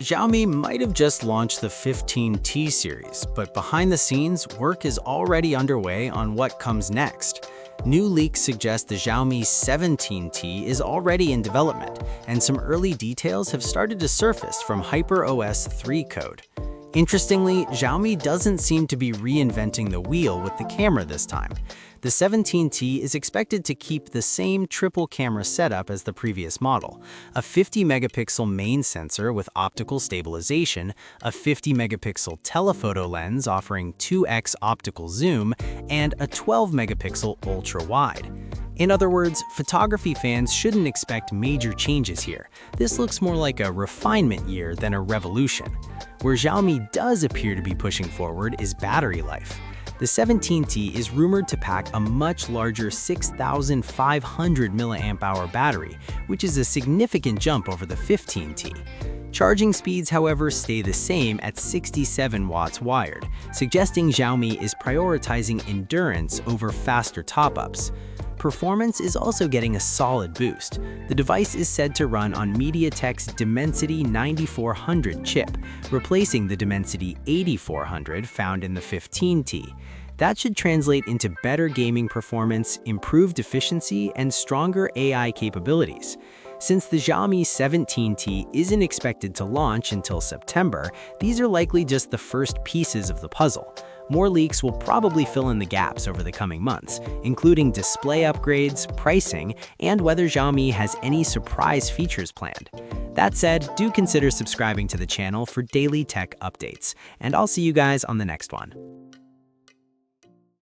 Xiaomi might have just launched the 15T series, but behind the scenes, work is already underway on what comes next. New leaks suggest the Xiaomi 17T is already in development, and some early details have started to surface from HyperOS 3 code. Interestingly, Xiaomi doesn't seem to be reinventing the wheel with the camera this time. The 17T is expected to keep the same triple camera setup as the previous model, a 50-megapixel main sensor with optical stabilization, a 50-megapixel telephoto lens offering 2x optical zoom, and a 12-megapixel ultra-wide. In other words, photography fans shouldn't expect major changes here. This looks more like a refinement year than a revolution. Where Xiaomi does appear to be pushing forward is battery life. The 17T is rumored to pack a much larger 6,500 mAh battery, which is a significant jump over the 15T. Charging speeds, however, stay the same at 67 watts wired, suggesting Xiaomi is prioritizing endurance over faster top-ups. Performance is also getting a solid boost. The device is said to run on MediaTek's Dimensity 9400 chip, replacing the Dimensity 8400 found in the 15T. That should translate into better gaming performance, improved efficiency, and stronger AI capabilities. Since the Xiaomi 17T isn't expected to launch until September, these are likely just the first pieces of the puzzle. More leaks will probably fill in the gaps over the coming months, including display upgrades, pricing, and whether Xiaomi has any surprise features planned. That said, do consider subscribing to the channel for daily tech updates, and I'll see you guys on the next one.